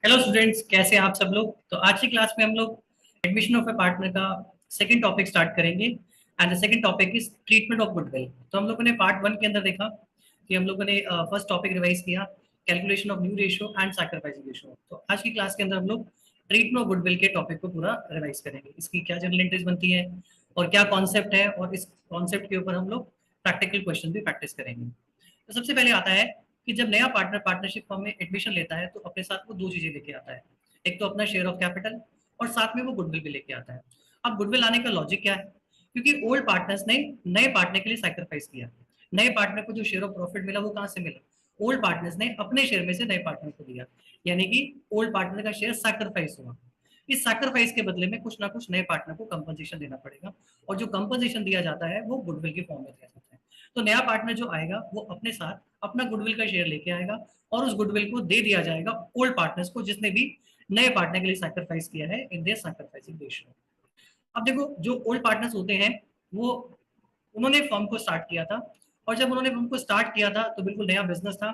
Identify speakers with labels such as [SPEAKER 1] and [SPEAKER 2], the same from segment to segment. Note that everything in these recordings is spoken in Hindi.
[SPEAKER 1] हेलो स्टूडेंट्स, कैसे हैं आप सब लोग। तो आज की क्लास में हम लोग एडमिशन ऑफ ए पार्टनर का सेकंड टॉपिक स्टार्ट करेंगे and the second topic is treatment of goodwill. तो हम लोगों ने पार्ट वन के अंदर देखा कि हम लोगों ने फर्स्ट टॉपिक रिवाइज किया calculation of new ratio and sacrificing ratio. तो आज की क्लास के अंदर हम लोग ट्रीटमेंट ऑफ गुडविल के टॉपिक को पूरा रिवाइज करेंगे, इसकी क्या जनरल एंट्रीज बनती है और क्या कॉन्सेप्ट है, और इस कॉन्सेप्ट के ऊपर हम लोग प्रैक्टिकल क्वेश्चन भी प्रैक्टिस करेंगे। तो सबसे पहले आता है कि जब नया पार्टनर पार्टनरशिप फर्म में एडमिशन लेता है तो अपने साथ वो दो चीजें लेके आता है। एक तो अपना शेयर ऑफ कैपिटल और साथ में वो गुडविल भी लेके आता है। अब गुडविल आने का लॉजिक क्या है? क्योंकि ओल्ड पार्टनर्स ने नए पार्टनर के लिए सैक्रिफाइस किया। नए पार्टनर को जो शेयर ऑफ प्रॉफिट मिला वो कहाँ से मिला? ओल्ड पार्टनर्स ने अपने शेयर में से नए पार्टनर को दिया, यानी कि ओल्ड पार्टनर का शेयर सैक्रिफाइस हुआ। इस सैक्रिफाइस के बदले में कुछ ना कुछ नए पार्टनर को कंपनसेशन देना पड़ेगा, और जो कंपनसेशन दिया जाता है वो गुडविल के फॉर्म में दिया जाता है। तो नया पार्टनर जो आएगा वो अपने साथ अपना गुडविल का शेयर लेके आएगा और उस गुडविल को दे दिया जाएगा ओल्ड पार्टनर्स को, जिसने भी नए पार्टनर के लिए सैक्रिफाइस किया है इन देयर सैक्रिफाइसिंग रेशियो। अब देखो, जो ओल्ड पार्टनर्स होते हैं वो उन्होंने फर्म को स्टार्ट किया था, और जब उन्होंने फर्म को स्टार्ट किया था तो बिल्कुल नया बिजनेस था।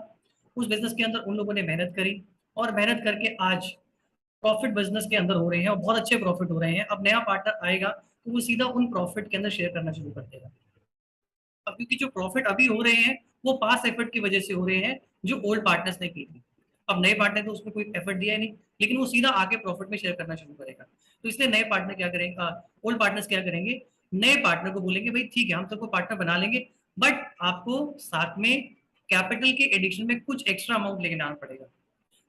[SPEAKER 1] उस बिजनेस के अंदर उन लोगों ने मेहनत करी, और मेहनत करके आज प्रॉफिट बिजनेस के अंदर हो रहे हैं और बहुत अच्छे प्रॉफिट हो रहे हैं। अब नया पार्टनर आएगा तो वो सीधा उन प्रॉफिट के अंदर शेयर करना शुरू कर देगा। अब क्योंकि जो प्रॉफिट अभी हो रहे हैं वो पास एफर्ट की वजह से हो रहे हैं जो ओल्ड पार्टनर्स ने की थी। अब नए पार्टनर तो उसमें कोई एफर्ट दिया ही नहीं, लेकिन वो सीधा आके प्रॉफिट में शेयर करना शुरू करेगा। तो इसलिए नए पार्टनर क्या करेंगे, ओल्ड पार्टनर्स क्या करेंगे, नए पार्टनर को बोलेंगे भाई ठीक है हम सबको पार्टनर बना लेंगे, बट आपको साथ में कैपिटल के एडिशन में कुछ एक्स्ट्रा अमाउंट लेके आना पड़ेगा,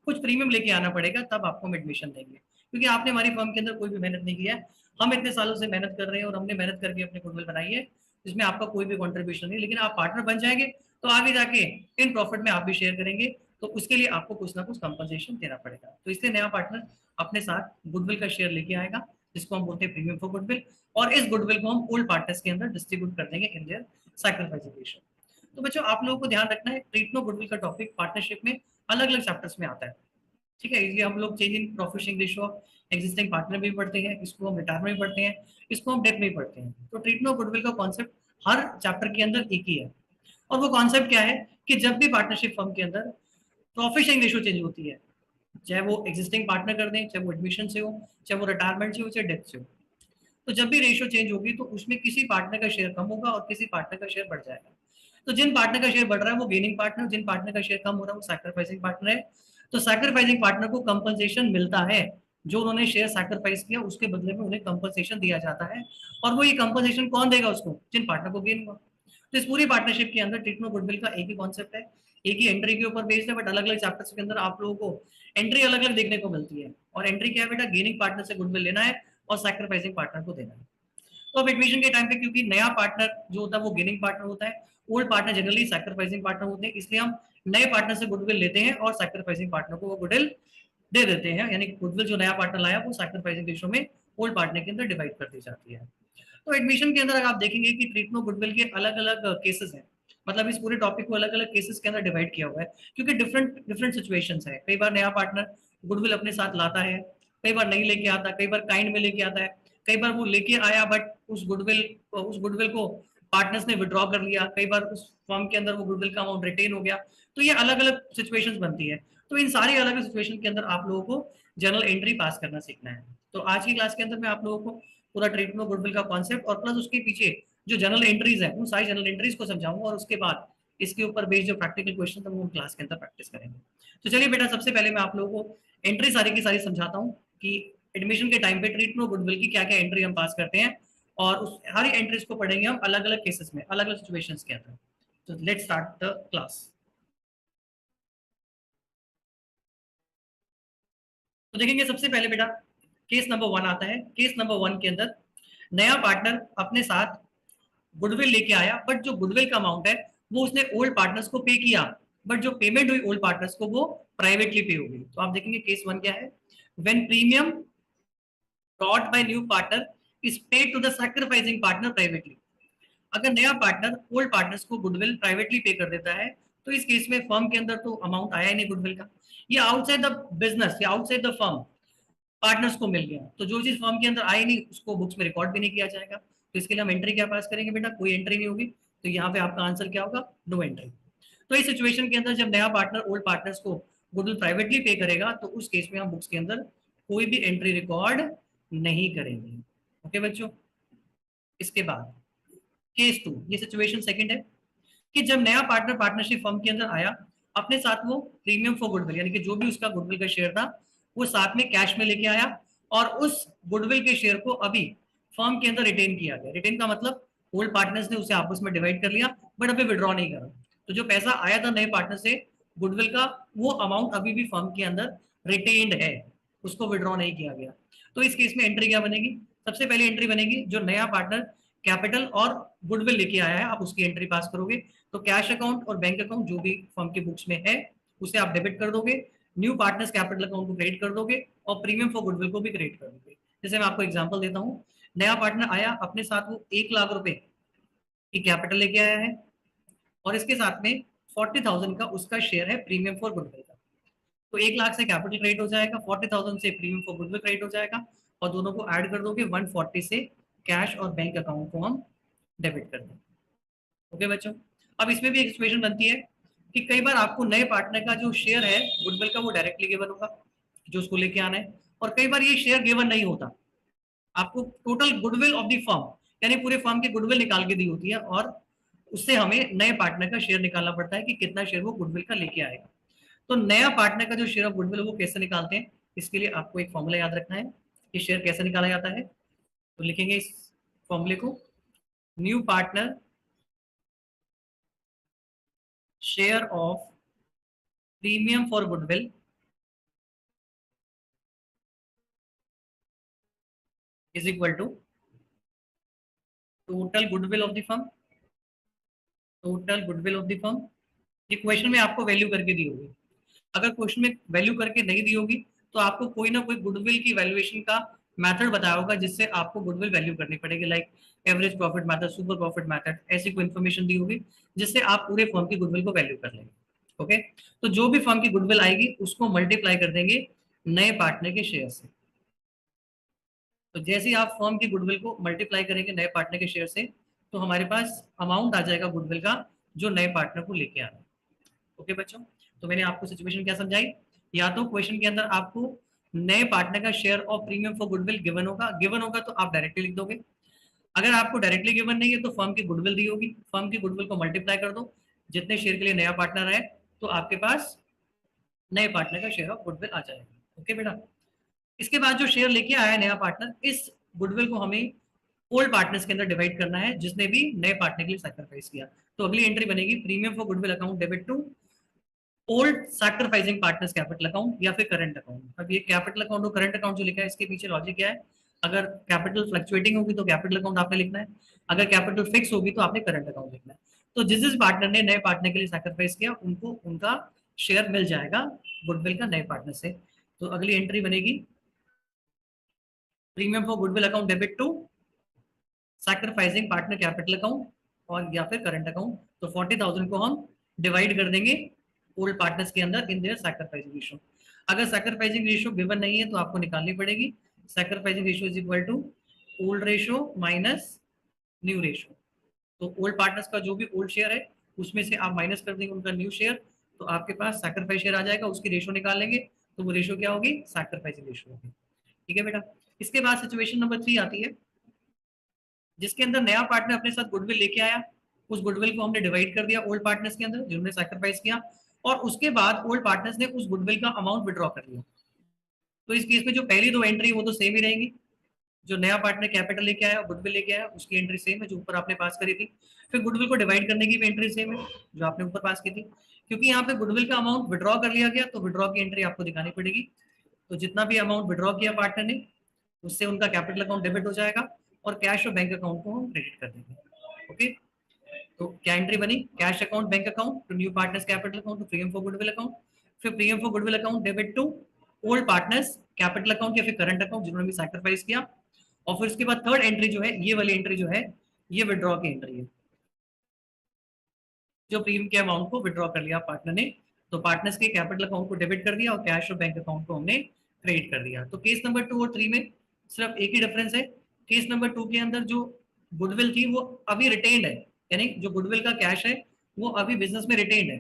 [SPEAKER 1] कुछ प्रीमियम लेके आना पड़ेगा, तब आपको हम एडमिशन देंगे। क्योंकि आपने हमारी फर्म के अंदर कोई भी मेहनत नहीं किया है, हम इतने सालों से मेहनत कर रहे हैं और हमने मेहनत करके अपनी गुडविल बनाई है, इसमें आपका कोई भी कंट्रीब्यूशन नहीं, लेकिन आप पार्टनर बन जाएंगे तो आगे जाके इन प्रॉफिट में आप भी शेयर करेंगे, तो उसके लिए आपको कुछ ना कुछ कंपनसेशन देना पड़ेगा। तो इसलिए नया पार्टनर अपने साथ गुडविल का शेयर लेके आएगा, जिसको हम बोलते हैं प्रीमियम फॉर गुडविल, और इस गुडविल को हम ओल्ड पार्टनर्स के अंदर डिस्ट्रीब्यूट कर देंगे इन देयर सैक्रिफाइस। तो बच्चों, आप लोगों को ध्यान रखना है ट्रीटमेंट गुडविल का टॉपिक पार्टनरशिप में अलग अलग चैप्टर्स में आता है। ठीक है, ये हम लोग change in profit sharing ratio existing partner में भी पढ़ते हैं, इसको हम रिटायरमेंट में भी पढ़ते हैं, इसको हम डेथ में भी पढ़ते हैं। तो ट्रीटमेंट ऑफ गुडविल का कॉन्सेप्ट हर चैप्टर के अंदर एक ही है। और वो कॉन्सेप्ट क्या है कि जब भी पार्टनरशिप फर्म के अंदर प्रॉफिट शेयरिंग रेशियो चेंज होती है, चाहे वो एग्जिस्टिंग पार्टनर कर दें, चाहे वो एडमिशन से हो, चाहे वो रिटायरमेंट से हो, चाहे डेथ से हो, तो जब भी रेशियो चेंज होगी तो उसमें किसी पार्टनर का शेयर कम होगा और किसी पार्टनर का शेयर बढ़ जाएगा। तो जिन पार्टनर का शेयर बढ़ रहा है वो गेनिंग पार्टनर, जिन पार्टनर का शेयर कम हो रहा है वो सैक्रिफाइसिंग पार्टनर है। तो सैक्रिफाइसिंग पार्टनर को कंपनसेशन मिलता है, जो उन्होंने शेयर सैक्रिफाइस किया उसके बदले में उन्हें कंपनसेशन दिया जाता है। और वो ये कंपनसेशन कौन देगा उसको? जिन पार्टनर को गेन हुआ। तो इस पूरी पार्टनरशिप के अंदर ट्रीटमेंट गुडविल का एक ही कॉन्सेप्ट है, एक ही एंट्री के ऊपर बेस्ड है, बट अलग अलग चैप्टर्स के अंदर आप लोगों को एंट्री अलग अलग देखने को मिलती है। और एंट्री क्या है बेटा? गेनिंग पार्टनर से गुडविल लेना है और सैक्रिफाइसिंग पार्टनर को देना है। तो अब एडमिशन के टाइम पे क्योंकि नया पार्टनर जो होता है वो गेनिंग पार्टनर होता है, old partner generally sacrificing partner होते हैं, इसलिए हम नए पार्टनर से गुडविल लेते हैं और सैक्रिफाइसिंग पार्टनर को वो गुडविल दे देते हैं। यानी गुडविल जो नया पार्टनर लाया वो सैक्रिफाइसिंग रेशियो में ओल्ड पार्टनर के अंदर डिवाइड कर दी जाती है। तो एडमिशन के अंदर अगर आप देखेंगे कि ट्रीटमेंट गुडविल के अलग अलग केसेस हैं, मतलब इस पूरे टॉपिक को अलग अलग केसेस के अंदर डिवाइड किया हुआ है, क्योंकि डिफरेंट डिफरेंट सिचुएशंस है। कई बार नया पार्टनर गुडविल अपने साथ लाता है, कई बार नहीं लेके आता, कई बार काइंड में लेके आता है, कई बार वो लेके आया बट उस गुडविल को पार्टनर्स ने विड्रॉ कर लिया, कई बार उस फर्म के अंदर वो गुडविल का अमाउंट रिटेन हो गया। तो ये अलग अलग सिचुएशंस बनती है। तो इन सारी अलग अलग सिचुएशन के अंदर आप लोगों को जनरल एंट्री पास करना सीखना है। तो आज की क्लास के अंदर मैं आप लोगों को पूरा ट्रीटमेंट गुडविल का कॉन्सेप्ट और प्लस उसके पीछे जो जनरल एंट्रीज है उन सारी जनरल एंट्रीज को समझाऊंगा, और उसके बाद इसके ऊपर बेस्ड जो प्रैक्टिकल क्वेश्चन है वो क्लास के अंदर प्रैक्टिस करेंगे। तो चलिए बेटा, सबसे पहले मैं आप लोगों को एंट्री सारी की सारी समझाता हूँ कि एडमिशन के टाइम पे ट्रीटमेंट गुडविल की क्या क्या एंट्री हम पास करते हैं, और उस हर एंट्रीज को पढ़ेंगे हम अलग अलग केसेस में, अलग अलग सिचुएशंस के अंदर। तो लेट्स स्टार्ट द क्लास। तो देखेंगे सबसे पहले बेटा, केस नंबर वन आता है। केस नंबर वन के अंदर नया पार्टनर अपने साथ गुडविल लेके आया, बट जो गुडविल का अमाउंट है वो उसने ओल्ड पार्टनर्स को पे किया, बट जो पेमेंट हुई ओल्ड पार्टनर्स को वो प्राइवेटली पे हो गई। तो आप देखेंगे केस वन क्या है, when premium brought by new partner is paid to the sacrificing partner privately। अगर नया पार्टनर ओल्ड पार्टनर्स को गुडविल प्राइवेटली पे कर देता है तो इस केस में फर्म के अंदर तो अमाउंट आया ही नहीं गुडविल का, ये आउटसाइड द बिजनेस या आउटसाइड द फर्म पार्टनर्स को मिल गया। तो जो चीज फर्म के अंदर आई नहीं उसको बुक्स में रिकॉर्ड भी नहीं किया जाएगा। तो इसके लिए हम एंट्री क्या पास करेंगे बेटा? कोई एंट्री नहीं होगी। तो यहाँ पे आपका आंसर क्या होगा? No entry. तो इस सिचुएशन के अंदर जब नया पार्टनर ओल्ड पार्टनर्स को गुडविल प्राइवेटली पे करेगा तो उस केस में हम बुक्स के अंदर कोई भी एंट्री रिकॉर्ड नहीं करेंगे। ओके बच्चों। इसके बाद केस 2, ये सिचुएशन सेकंड है कि जब नया पार्टनर पार्टनरशिप फर्म के अंदर आया, अपने साथ वो प्रीमियम फॉर गुडविल यानी कि जो भी उसका गुडविल का शेयर था वो साथ में कैश में लेके आया और उस गुडविल के शेयर को अभी फर्म के अंदर रिटेन किया गया। रिटेन का मतलब ओल्ड पार्टनर्स ने उसे आपस में डिवाइड कर लिया बट अभी विड्रॉ नहीं करा। तो जो पैसा आया था नए पार्टनर से गुडविल का, वो अमाउंट अभी भी फर्म के अंदर रिटेन्ड है, उसको विड्रॉ नहीं किया गया। तो इस केस में एंट्री क्या बनेगी? सबसे पहले एंट्री बनेगी जो नया पार्टनर कैपिटल और गुडविल लेके आया है, आप उसकी एंट्री पास करोगे। तो कैश अकाउंट और बैंक अकाउंट जो भी फर्म के बुक्स में है उसे आप डेबिट कर दोगे, न्यू पार्टनर्स कैपिटल अकाउंट को क्रेडिट कर दोगे और प्रीमियम फॉर गुडविल को भी क्रेडिट कर दोगे। जैसे मैं आपको एग्जांपल देता हूँ, नया पार्टनर आया, अपने साथ वो 1 लाख रुपए की कैपिटल लेके आया है और इसके साथ में 40,000 का उसका शेयर है प्रीमियम फॉर गुडविल का। तो 1 लाख से कैपिटल क्रेडिट हो जाएगा, 40,000 से प्रीमियम फॉर गुडविल क्रेडिट हो जाएगा और दोनों को ऐड कर दोगे, 140 से कैश और बैंक अकाउंट को हम डेबिट कर देंगे। ओके बच्चों। अब इसमें भी एक सिचुएशन बनती है कि कई बार आपको नए पार्टनर का जो शेयर है गुडविल का वो डायरेक्टली गिवन होगा जो उसको लेके आना है, और कई बार ये शेयर गिवन नहीं होता, आपको total goodwill of the firm यानी पूरे फर्म की गुडविल निकाल के दी होती है और उससे हमें नए पार्टनर का शेयर निकालना पड़ता है कि कितना शेयर वो गुडविल का लेके आएगा। तो नया पार्टनर का जो शेयर ऑफ गुडविल वो कैसे निकालते हैं, इसके लिए आपको एक फॉर्मूला याद रखना है कि शेयर कैसे निकाला जाता है। तो लिखेंगे इस फॉर्मूले को, new partner share of premium for goodwill is equal to total goodwill of the firm, total goodwill of the firm. ये क्वेश्चन में आपको वैल्यू करके दी होगी, अगर क्वेश्चन में वैल्यू करके नहीं दी होगी तो आपको कोई ना कोई गुडविल की वैल्यूएशन का मेथड बताया होगा जिससे आपको गुडविल वैल्यू करनी पड़ेगी, like average profit method, super profit method, ऐसी कोई इन्फॉर्मेशन दी होगी जिससे आप पूरे फर्म की गुडविल को वैल्यू कर लेंगे। ओके, तो जो भी फर्म की गुडविल आएगी उसको मल्टीप्लाई कर देंगे नए पार्टनर के शेयर से। तो जैसे ही आप फर्म की गुडविल को मल्टीप्लाई करेंगे नए पार्टनर के शेयर से तो हमारे पास अमाउंट आ जाएगा गुडविल का जो नए पार्टनर को लेके आना है। ओके बच्चों, तो मैंने आपको सिचुएशन क्या समझाई, या तो क्वेश्चन के अंदर आपको नए पार्टनर का share of premium for goodwill given होगा तो आप डायरेक्टली लिख दोगे। अगर आपको डायरेक्टली गिवन नहीं है तो फर्म की गुडविल दी होगी, फर्म की गुडविल को मल्टीप्लाई कर दो, जितने शेयर के लिए नया पार्टनर है तो आपके पास नए पार्टनर का शेयर ऑफ गुडविल आ जाएगा। ओके बेटा, इसके बाद जो शेयर लेके आया है नया पार्टनर, इस गुडविल को हमें ओल्ड पार्टनर्स के अंदर डिवाइड करना है जिसने भी नए पार्टनर के लिए सैक्रिफाइस किया। तो अगली एंट्री बनेगी premium for goodwill account debit to old sacrificing partners capital account या फिर करंट अकाउंट। अब ये कैपिटल अकाउंट और करंट अकाउंट जो लिखा है इसके पीछे लॉजिक क्या है, अगर कैपिटल फ्लक्चुएटिंग होगी तो कैपिटल अकाउंट आपने लिखना है, अगर कैपिटल फिक्स होगी तो आपने करंट अकाउंट लिखना है। तो जिस जिस पार्टनर ने नए पार्टनर के लिए सैक्रिफाइस किया उनको उनका शेयर मिल जाएगा गुडविल का नए पार्टनर से। तो अगली एंट्री बनेगी premium for goodwill account debit to sacrificing partner capital account और या फिर करंट अकाउंट। तो 40,000 को हम डिवाइड कर देंगे ओल्ड पार्टनर्स के अंदर इन देयर सैक्रिफाइसिंग रेशियो। अगर सैक्रिफाइसिंग रेशियो गिवन नहीं है तो आपको निकालनी पड़ेगी, sacrificing ratio is equal to old ratio minus new ratio. तो ओल्ड पार्टनर्स का जो भी ओल्ड शेयर है उसमें से आप माइनस कर देंगे उनका न्यू शेयर, तो आपके पास सैक्रिफाइस शेयर आ जाएगा, उसकी रेशियो निकाल लेंगे तो वो रेशियो क्या होगी, सैक्रिफाइसिंग रेशियो होगी। ठीक है बेटा, इसके बाद सिचुएशन नंबर 3 आती है जिसके अंदर नया पार्टनर अपने साथ गुडविल लेके आया, उस गुडविल को हमने डिवाइड कर दिया ओल्ड पार्टनर्स के अंदर जिन्होंने सैक्रिफाइस किया, और उसके बाद ओल्ड पार्टनर्स ने उस गुडविल का अमाउंट विड्रॉ कर लिया। तो इस केस में जो पहली दो एंट्री वो तो सेम ही रहेंगी, जो नया पार्टनर कैपिटल लेके आया गुडविल लेके आया उसकी एंट्री सेम है जो ऊपर आपने पास करी थी, फिर गुडविल को डिवाइड करने की भी एंट्री सेम है जो आपने ऊपर पास की थी। क्योंकि यहाँ पे गुडविल का अमाउंट विड्रॉ कर लिया गया तो विड्रॉ की एंट्री आपको दिखानी पड़ेगी। तो जितना भी अमाउंट विड्रॉ किया पार्टनर ने उससे उनका कैपिटल अकाउंट डेबिट हो जाएगा और कैश और बैंक अकाउंट को हम क्रेडिट कर देंगे। ओके, तो क्या एंट्री बनी, cash account bank account to new partners capital account to premium for goodwill account, फिर premium for goodwill account debit to old partners capital account या फिर करंट अकाउंट जिन्होंने भी सैक्रिफाइस किया, और फिर उसके बाद थर्ड एंट्री जो है ये वाली एंट्री जो है ये विड्रॉ की एंट्री है, जो प्रीमियम के अमाउंट को विड्रॉ कर लिया पार्टनर ने, तो पार्टनर्स के कैपिटल अकाउंट को डेबिट कर दिया और कैश और बैंक अकाउंट को हमने क्रेडिट कर दिया। तो केस नंबर 2 और 3 में सिर्फ एक ही डिफरेंस है, केस नंबर 2 के अंदर जो गुडविल थी वो अभी रिटेन्ड है, यानी जो गुडविल का कैश है वो अभी बिजनेस में रिटेन्ड है,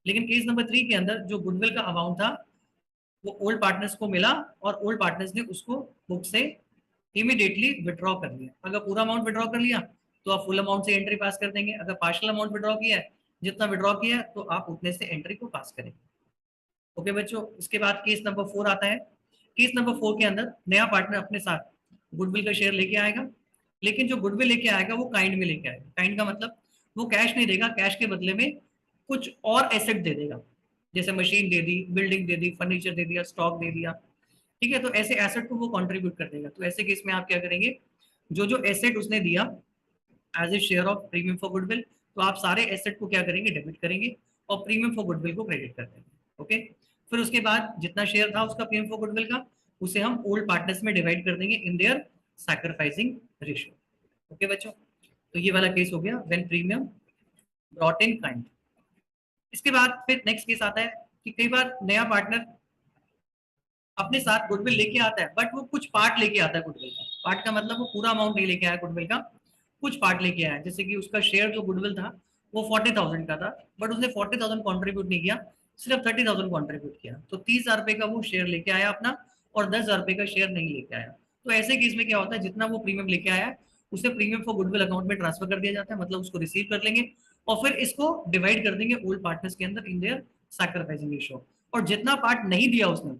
[SPEAKER 1] लेकिन केस नंबर 3 के अंदर जो गुडविल का अमाउंट था वो ओल्ड पार्टनर्स को मिला और ओल्ड पार्टनर्स ने उसको बुक से इमीडिएटली विड्रॉ कर लिया। अगर पूरा अमाउंट विड्रॉ कर लिया तो आप फुल अमाउंट से एंट्री पास कर देंगे, अगर पार्शियल अमाउंट विड्रॉ किया है, जितना विड्रॉ किया है, तो आप उतने से एंट्री को पास करेंगे। ओके बच्चों, इसके बाद केस नंबर 4 आता है। केस नंबर 4 के अंदर नया पार्टनर अपने साथ गुडविल का शेयर लेके आएगा, लेकिन जो गुडविल लेके आएगा वो काइंड में लेके आएगा। काइंड का मतलब वो कैश नहीं देगा, कैश के बदले में कुछ और एसेट दे देगा, जैसे मशीन दे दी, बिल्डिंग दे दी, फर्नीचर दे दिया, स्टॉक दे दिया। ठीक है, तो ऐसे एसेट को वो कंट्रीब्यूट कर देगा। तो ऐसे केस में आप क्या करेंगे, जो जो एसेट उसने दिया as a share of premium for goodwill, तो आप सारे एसेट को क्या करेंगे, डेबिट करेंगे और प्रीमियम फॉर गुडविल को क्रेडिट कर देंगे। ओके, फिर उसके बाद जितना शेयर था उसका प्रीमियम फॉर गुडविल का, उसे हम ओल्ड पार्टनर्स में डिवाइड कर देंगे इन देयर सैक्रिफाइसिंग रेशियो। ओके बच्चों, तो ये वाला केस हो गया when premium brought in kind. इसके बाद फिर नेक्स्ट केस आता है कि कई बार नया पार्टनर अपने साथ गुडविल लेके आता है, बट वो कुछ पार्ट लेके आता है गुडविल का। पार्ट का मतलब वो पूरा अमाउंट नहीं लेके आया गुडविल का, कुछ पार्ट लेके आया। जैसे कि उसका शेयर जो गुडविल था वो 40,000 का था, बट उसने 40,000 कॉन्ट्रीब्यूट नहीं किया, सिर्फ 30,000 कॉन्ट्रीब्यूट किया। तो 30,000 रुपए का वो शेयर लेके आया अपना, और 10,000 रुपए का शेयर नहीं लेके आया। तो ऐसे केस में क्या होता है, जितना वो प्रीमियम लेके आया है उसे प्रीमियम फॉर गुडविल अकाउंट में ट्रांसफर कर दिया जाता है, मतलब उसको रिसीव कर लेंगे और फिर इसको डिवाइड कर देंगे ओल्ड पार्टनर्स के अंदर इन देयर सैक्रिफाइसिंग रेशियो। और जितना पार्ट नहीं दिया उसने,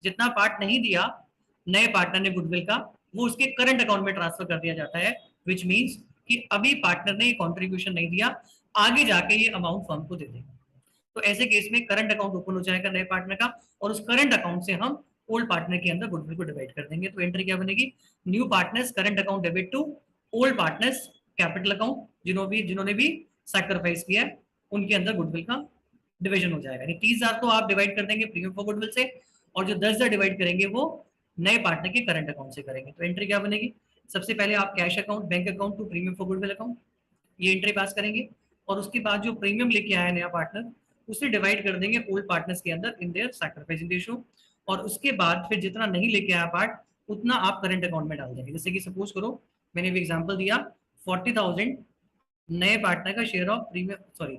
[SPEAKER 1] जितना पार्ट नहीं दिया नए पार्टनर ने गुडविल का, वो उसके करंट अकाउंट में ट्रांसफर कर दिया जाता है, विच मींस कि अभी पार्टनर ने कंट्रीब्यूशन नहीं दिया, आगे जाके ये अमाउंट फर्म को दे देगा। तो ऐसे केस में करंट अकाउंट ओपन हो जाएगा नए पार्टनर का, और उस करंट अकाउंट से हम ओल्ड पार्टनर के अंदर गुडविल को डिवाइड कर देंगे। तो एंट्री क्या बनेगी, new partners current account debit to old partners capital account. जिन्होंने भी सैक्रिफाइस किया है उनके अंदर गुडविल का डिवीजन हो जाएगा। 30,000 तो आप डिवाइड कर देंगे प्रीमियम फॉर गुडविल से, और जो 10,000 डिवाइड करेंगे वो नए पार्टनर के करंट अकाउंट से करेंगे। तो एंट्री क्या बनेगी, सबसे पहले आप cash account, bank account to premium for goodwill account, ये एंट्री पास करेंगे, और उसके बाद जो प्रीमियम लेके आया नया पार्टनर उसे डिवाइड कर देंगे ओल्ड पार्टनर्स के अंदर इन देयर सैक्रिफाइसिंग रेशियो। और उसके बाद फिर जितना नहीं लेके आया पार्ट उतना आप करंट अकाउंट में डाल देंगे। जैसे कि सपोज करो, मैंने भी एग्जांपल दिया, 40,000 नए पार्टनर का शेयर ऑफ प्रीमियम, सॉरी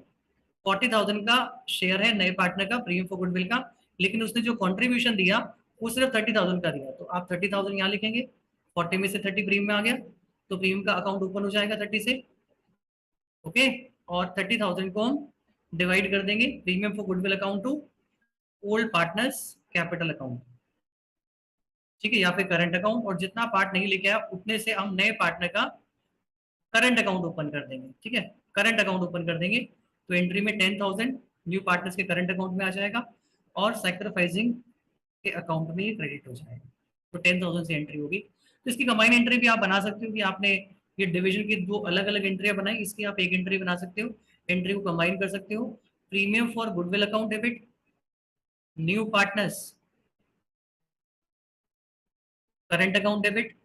[SPEAKER 1] 40,000 का शेयर है नए पार्टनर का प्रीमियम फॉर गुडविल का, लेकिन उसने जो कंट्रीब्यूशन दिया वो सिर्फ 30,000 का दिया। तो आप 30,000 यहाँ लिखेंगे, 40 में से 30 प्रीमियम में आ गया, तो प्रीमियम का अकाउंट ओपन हो जाएगा 30 से। ओके, और 30,000 को हम डिवाइड कर देंगे premium for goodwill account to old partners capital account, ठीक है, या फिर करंट अकाउंट, और जितना पार्ट नहीं लेके आया उतने से हम नए पार्टनर का करंट अकाउंट ओपन कर देंगे। ठीक है, करंट अकाउंट ओपन कर देंगे, तो एंट्री में 10,000 न्यू पार्टनर्स के करंट अकाउंट में आ जाएगा और सैक्रिफाइसिंग के अकाउंट में ये क्रेडिट हो जाएगा। तो 10,000 से एंट्री होगी। तो इसकी कंबाइन एंट्री भी आप बना सकते हो कि आपने ये डिवीजन की दो अलग अलग एंट्रियां बनाई, इसकी आप एक एंट्री बना सकते हो, एंट्री को कंबाइन कर सकते हो। Premium for goodwill account debit new partners current account debit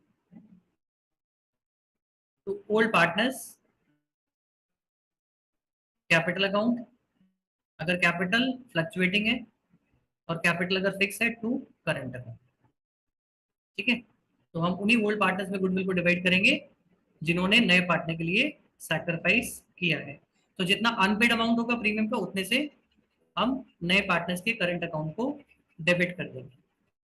[SPEAKER 1] to old partners capital account, अगर कैपिटल फ्लक्चुएटिंग है, और कैपिटल अगर फिक्स है टू करंट अकाउंट। ठीक है, तो हम उन्हीं ओल्ड पार्टनर्स में गुडविल को डिवाइड करेंगे जिन्होंने नए पार्टनर के लिए सैक्रिफाइस किया है। तो जितना अनपेड अमाउंट होगा प्रीमियम का उतने से हम नए पार्टनर्स के करंट अकाउंट को डेबिट कर देंगे।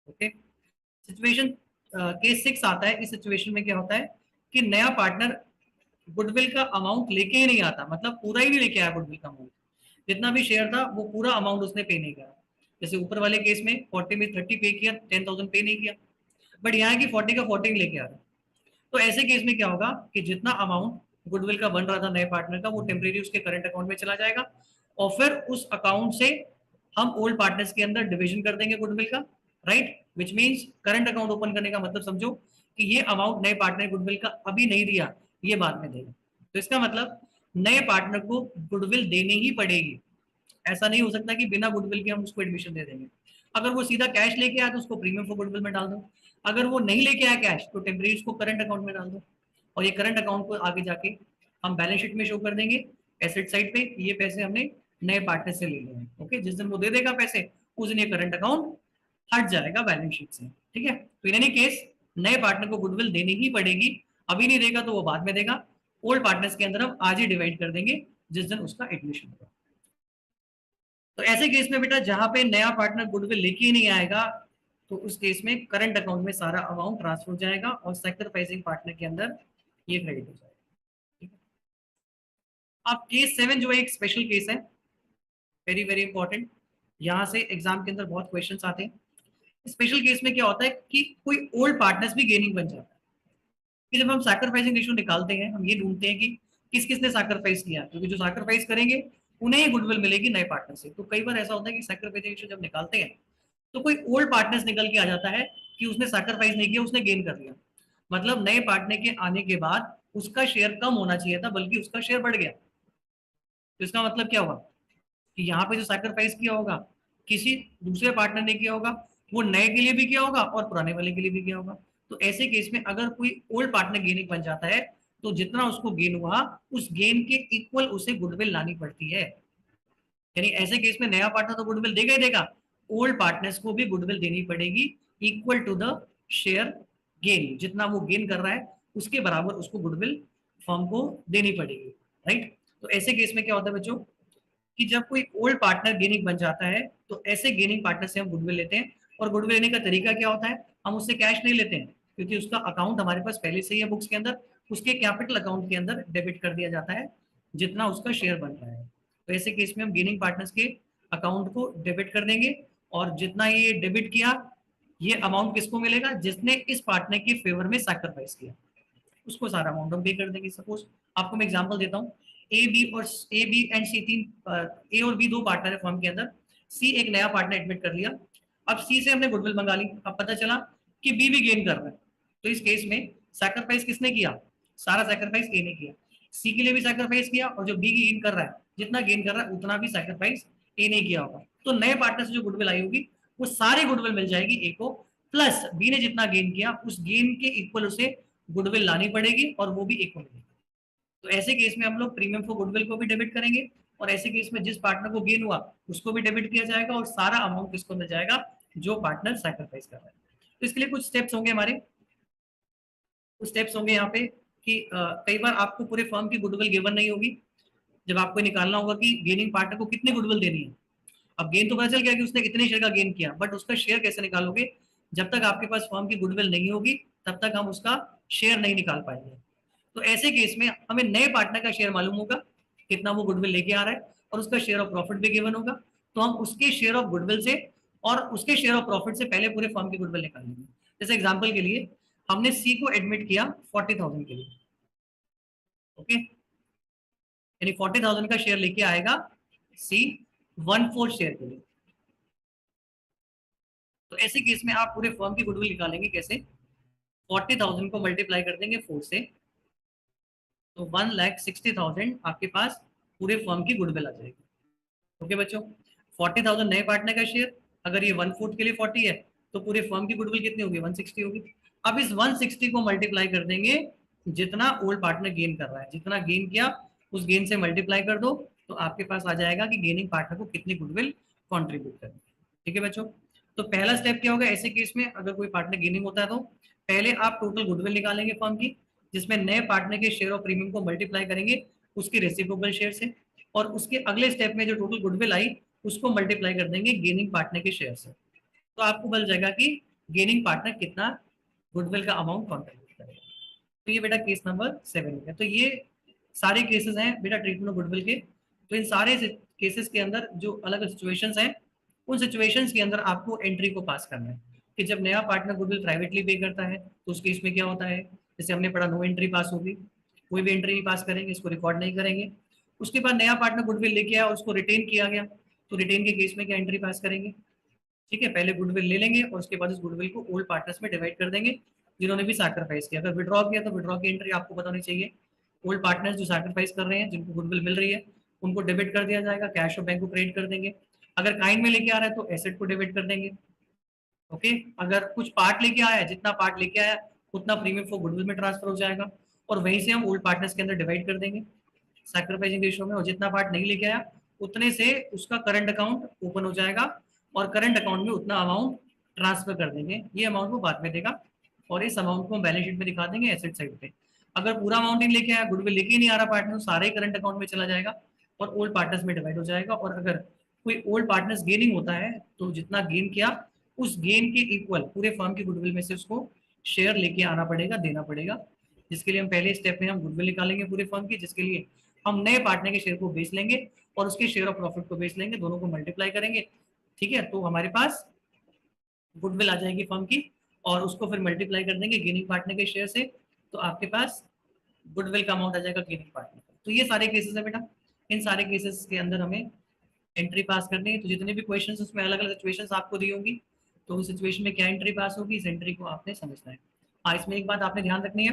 [SPEAKER 1] ओके, सिचुएशन केस 6 आता है। इस सिचुएशन में क्या होता है कि नया पार्टनर गुडविल का अमाउंट लेके ही नहीं आता, मतलब पूरा ही नहीं लेके आया गुडविल का अमाउंट, जितना भी शेयर था वो पूरा अमाउंट उसने पे नहीं किया। जैसे ऊपर वाले केस में 40 में 30 पे किया, 10,000 पे नहीं किया, बट यहाँ की 40 का 40 लेके आ रहा। तो ऐसे केस में क्या होगा कि जितना अमाउंट गुडविल का बन रहा था नए पार्टनर का वो टेम्परेरी उसके करंट अकाउंट में चला जाएगा, और फिर उस अकाउंट से हम ओल्ड पार्टनर्स के अंदर डिवीजन कर देंगे गुडविल का, right, which means current account open करने का मतलब समझो कि ये अमाउंट नए पार्टनर गुडविल का अभी नहीं दिया, ये बाद में देगा। तो इसका मतलब नए पार्टनर को गुडविल देनी ही पड़ेगी, ऐसा नहीं हो सकता कि बिना गुडविल के हम उसको एडमिशन दे देंगे। अगर वो सीधा कैश लेके आया तो उसको प्रीमियम फॉर गुडविल में डाल दो, अगर वो नहीं लेके आया कैश तो टेम्परेरी उसको करंट अकाउंट में डाल दो, और ये करंट अकाउंट को आगे जाके हम बैलेंस शीट में शो कर देंगे एसेट साइड पे, ये पैसे हमने नए पार्टनर से ले लिए हैं। ओके, जिस दिन वो दे देगा पैसे उस दिन ये करंट अकाउंट हट जाएगा बैलेंस शीट से। ठीक है, तो इन एनी केस नए पार्टनर को गुडविल देनी ही पड़ेगी, अभी नहीं देगा तो वो बाद में देगा। ओल्ड पार्टनर्स के अंदर हम आज ही डिवाइड कर देंगे जिस दिन उसका एडमिशन होगा। तो ऐसे केस में बेटा जहां पे नया पार्टनर गुडविल लेके ही नहीं आएगा, तो उस केस में करंट अकाउंट में सारा अमाउंट ट्रांसफर हो जाएगा और सैक्रिफाइसिंग पार्टनर के अंदर ये क्रेडिट हो जाएगा। ठीक है। अब केस 7 जो है एक स्पेशल केस है, वेरी वेरी इंपॉर्टेंट। यहाँ से एग्जाम के अंदर बहुत क्वेश्चंस आते हैं। स्पेशल केस में क्या होता है कि कोई ओल्ड पार्टनर्स भी गेनिंग बन जाता है। कि जब हम सैक्रिफाइसिंग रेशियो निकालते हैं, हम ये ढूंढते हैं कि किस किसने सैक्रिफाइस किया, क्योंकि जो सैक्रिफाइस करेंगे उन्हें ही गुडविल मिलेगी नए पार्टनर से। तो कई बार ऐसा होता है कि सैक्रिफाइसिंग रेशियो जब निकालते हैं तो कोई ओल्ड पार्टनर्स निकल के आ जाता है कि उसने सैक्रिफाइस नहीं किया, उसने गेन कर लिया। मतलब नए पार्टनर के आने के बाद उसका शेयर कम होना चाहिए था, बल्कि उसका शेयर बढ़ गया। तो इसका मतलब क्या हुआ कि यहाँ पे जो सैक्रिफाइस किया होगा किसी दूसरे पार्टनर ने किया होगा, वो नए के लिए भी किया होगा और पुराने वाले के लिए भी किया होगा। तो ऐसे केस में अगर कोई ओल्ड पार्टनर गेनिंग बन जाता है तो जितना उसको गेन हुआ उस गेन के इक्वल उसे गुडविल लानी पड़ती है। यानी ऐसे केस में नया पार्टनर तो गुडविल देगा ही देगा, ओल्ड पार्टनर्स को भी गुडविल देनी पड़ेगी equal to the share gain. जितना वो गेन कर रहा है उसके बराबर उसको गुडविल फर्म को देनी पड़ेगी, राइट। तो ऐसे केस में क्या होता है बच्चों कि जब कोई ओल्ड पार्टनर गेनिंग बन जाता है तो ऐसे गेनिंग पार्टनर से हम गुडविल लेते हैं। और गुडविल लेने का तरीका क्या होता है, हम उससे कैश नहीं लेते हैं क्योंकि उसका अकाउंट हमारे पास पहले से ही है बुक्स के अंदर, उसके कैपिटल अकाउंट के अंदर डेबिट कर दिया जाता है जितना उसका शेयर बन रहा है। तो ऐसे केस में हम गेनिंग पार्टनर्स के अकाउंट को डेबिट कर देंगे और जितना ये डेबिट किया ये अमाउंट किसको मिलेगा, जिसने इस पार्टनर के फेवर में सैक्रिफाइस किया उसको सारा अमाउंट हम पे कर देंगे। सपोज आपको मैं एग्जांपल देता हूँ, ए बी एंड सी तीन, ए और बी दो पार्टनर है फर्म के अंदर। सी एक नया पार्टनर एडमिट कर लिया। अब सी से हमने गुडविल मंगा ली, अब पता चला कि बी भी गेन कर रहा है। तो इस केस में सैक्रिफाइस किसने किया, सारा सैक्रिफाइस ए ने किया। सी के लिए भी सैक्रिफाइस किया और जो बी गेन कर रहा है जितना गेन कर रहा है उतना भी सैक्रिफाइस ए ने किया होगा। तो नए पार्टनर से जो गुडविल आई होगी वो सारी गुडविल मिल जाएगी ए को, प्लस बी ने जितना गेन किया उस गेन के इक्वल उसे गुडविल लानी पड़ेगी और वो भी एक को मिलेगी। तो ऐसे केस में हम लोग प्रीमियम फॉर गुडविल को भी डेबिट करेंगे और ऐसे केस में जिस पार्टनर को गेन हुआ उसको भी डेबिट किया जाएगा और सारा अमाउंट किसको मिल जाएगा, जो पार्टनर सैक्रिफाइस कर रहा है। तो इसके लिए कुछ स्टेप्स होंगे हमारे, कुछ स्टेप्स होंगे यहाँ पे कि कई बार आपको पूरे फर्म की गुडविल गिवन नहीं होगी। जब आपको निकालना होगा कि गेनिंग पार्टनर को कितनी गुडविल देनी है। अब गेन तो पता चल गया कि उसने इतने शेयर का गेन किया, बट उसका शेयर कैसे निकालोगे, जब तक आपके पास फर्म की गुडविल नहीं होगी तब तक हम उसका शेयर नहीं निकाल पाएंगे। तो ऐसे केस में हमें नए पार्टनर का शेयर मालूम होगा कितना वो गुडविल लेके आ रहा है और उसका शेयर ऑफ प्रॉफिट भी गिवन होगा। तो हम उसके शेयर ऑफ गुडविल से और उसके शेयर ऑफ प्रॉफिट से पहले पूरे फर्म की गुडविल निकालेंगे। जैसे एग्जांपल के लिए हमने सी को एडमिट किया 40,000 के लिए, ओके, यानी 40,000 का शेयर लेके आएगा सी 1/4 शेयर के लिए। तो ऐसे केस में आप पूरे फर्म की गुडविल निकालेंगे कैसे, 40,000 को मल्टीप्लाई कर देंगे 4 से, तो 1,60,000 आपके पास पूरे फर्म की गुडविल आ जाएगी। ओके बच्चों, 40,000 नए पार्टनर का शेयर, अगर ये 1/4 के लिए 40 है तो पूरे फर्म की गुडविल कितनी होगी, 160 होगी। अब इस 160 को मल्टीप्लाई कर देंगे जितना ओल्ड पार्टनर गेन कर रहा है, जितना गेन किया उस गेन से मल्टीप्लाई कर दो, तो आपके पास आ जाएगा कि गेनिंग पार्टनर को कितनी गुडविल कॉन्ट्रीब्यूट करनी है। ठीक है बच्चों, तो पहला स्टेप क्या होगा ऐसे केस में, अगर कोई पार्टनर गेनिंग होता है तो पहले आप टोटल गुडविल निकालेंगे फर्म की, जिसमें नए पार्टनर के शेयर ऑफ प्रीमियम को मल्टीप्लाई करेंगे उसके रेसिप्रोकल शेयर से, और उसके अगले स्टेप में जो टोटल गुडविल आई उसको मल्टीप्लाई कर देंगे गेनिंग पार्टनर के शेयर से। तो आपको मिल जाएगा कि गेनिंग पार्टनर कितना गुडविल का अमाउंट कॉन्ट्रीब्यूट करेगा। तो ये बेटा केस नंबर 7 है। तो ये सारे केसेस हैं बेटा ट्रीटमेंट ऑफ गुडविल के। तो इन सारे केसेस के अंदर जो अलग सिचुएशंस हैं उन सिचुएशंस के अंदर आपको एंट्री को पास करना है कि जब नया पार्टनर गुडविल प्राइवेटली पे करता है तो उस केस में क्या होता है, जैसे हमने पढ़ा नो एंट्री पास होगी, कोई भी एंट्री नहीं पास करेंगे, इसको रिकॉर्ड नहीं करेंगे। उसके बाद नया पार्टनर गुडविल लेके आया, उसको रिटेन किया गया, तो रिटेन के केस में क्या एंट्री पास करेंगे, ठीक है, पहले गुडविल ले लेंगे और उसके बाद उस गुडविल को ओल्ड पार्टनर्स में डिवाइड कर देंगे जिन्होंने भी सैक्रिफाइस किया। अगर विड्रॉ किया तो विड्रॉ की एंट्री आपको पता होनी चाहिए। ओल्ड पार्टनर्स जो सैक्रिफाइस कर रहे हैं जिनको गुडविल मिल रही है उनको डेबिट कर दिया जाएगा, कैश और बैंक को क्रेडिट कर देंगे। अगर काइंड में लेके आ रहा है तो एसेट को डेबिट कर देंगे, ओके। अगर कुछ पार्ट लेके आया है, जितना पार्ट लेके आया उतना प्रीमियम फॉर गुडविल में ट्रांसफर हो जाएगा और वहीं से हम ओल्ड पार्टनर्स के अंदर डिवाइड कर देंगे सैक्रिफाइसिंग रेशियो में, और जितना पार्ट नहीं लेके आया उतने से उसका करंट अकाउंट ओपन हो जाएगा और करंट अकाउंट में उतना अमाउंट ट्रांसफर कर देंगे। ये अमाउंट वो बाद में देगा और इस अमाउंट को हम बैलेंस शीट में दिखा देंगे एसेट साइड पे। अगर पूरा अमाउंट ही लेके आया, गुडविल लेके ही नहीं आ रहा पार्टनर, सारे करंट अकाउंट में चला जाएगा और ओल्ड पार्टनर्स में डिवाइड हो जाएगा। और अगर कोई ओल्ड पार्टनर्स गेनिंग होता है तो जितना गेन किया उस गेन के इक्वल पूरे फर्म की गुडविल में से उसको शेयर लेके आना पड़ेगा, देना पड़ेगा, जिसके लिए हम पहले स्टेप में हम गुडविल निकालेंगे पूरे फर्म की, जिसके लिए हम नए पार्टनर के शेयर को बेच लेंगे और उसके शेयर ऑफ प्रॉफिट को बेच लेंगे, दोनों को मल्टीप्लाई करेंगे। ठीक है, तो हमारे पास गुडविल आ जाएगी फर्म की और उसको फिर मल्टीप्लाई कर देंगे गेनिंग पार्टनर के शेयर से, तो आपके पास गुडविल का अमाउंट आ जाएगा गेनिंग पार्टनर। तो ये सारे केसेस है बेटा, इन सारे केसेस के अंदर हमें एंट्री पास करनी है। तो जितने भी क्वेश्चन उसमें अलग अलग सिचुएशंस आपको दी होंगी, तो उस सिचुएशन में क्या एंट्री पास होगी, इस एंट्री को आपने समझना है। हाँ, इसमें एक बात आपने ध्यान रखनी है,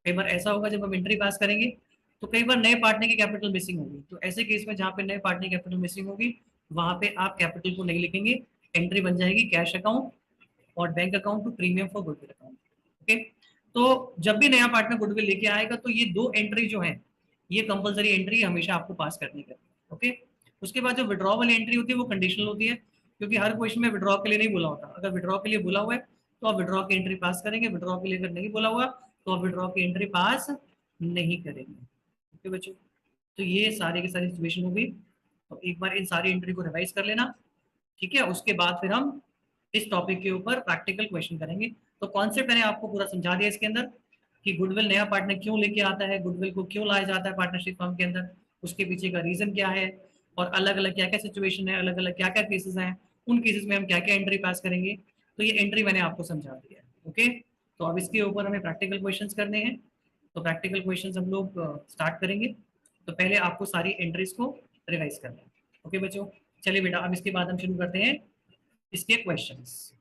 [SPEAKER 1] कई बार ऐसा होगा जब हम एंट्री पास करेंगे तो कई बार नए पार्टनर की कैपिटल मिसिंग होगी, तो ऐसे केस में जहाँ पे नए पार्टनर की कैपिटल मिसिंग होगी वहां पे आप कैपिटल को नहीं लिखेंगे, एंट्री बन जाएगी कैश अकाउंट और bank account to premium for goodwill account. Okay, तो जब भी नया पार्टनर गुडविल लेके आएगा तो ये दो एंट्री जो है ये कंपलसरी एंट्री हमेशा आपको पास करनी है। ओके, उसके बाद जो विड्रॉ वाली एंट्री होती है वो कंडीशनल होती है, क्योंकि हर क्वेश्चन में विड्रॉ के लिए नहीं बोला होता। अगर विड्रॉ के लिए बोला हुआ है तो आप विड्रॉ की एंट्री पास करेंगे, विड्रॉ के लिए अगर नहीं बोला हुआ तो आप विड्रॉ की एंट्री पास नहीं करेंगे। ओके बच्चों, तो ये सारे की सारी सिचुएशन होगी, तो एक बार इन सारी एंट्री को रिवाइज कर लेना। ठीक है, उसके बाद फिर हम इस टॉपिक के ऊपर प्रैक्टिकल क्वेश्चन करेंगे। तो कॉन्सेप्ट मैंने आपको पूरा समझा दिया इसके अंदर कि गुडविल नया पार्टनर क्यों लेके आता है, गुडविल को क्यों लाया जाता है पार्टनरशिप फर्म के अंदर, उसके पीछे का रीजन क्या है और अलग अलग क्या क्या सिचुएशन है, अलग अलग क्या क्या केसेस हैं, उन केसेस में हम क्या क्या एंट्री पास करेंगे। तो ये एंट्री मैंने आपको समझा दिया है। ओके, तो अब इसके ऊपर हमें प्रैक्टिकल क्वेश्चन करने हैं, तो प्रैक्टिकल क्वेश्चन हम लोग स्टार्ट करेंगे। तो पहले आपको सारी एंट्रीज को रिवाइज करना है। ओके बच्चों, चलिए बेटा अब इसके बाद हम शुरू करते हैं इसके क्वेश्चंस।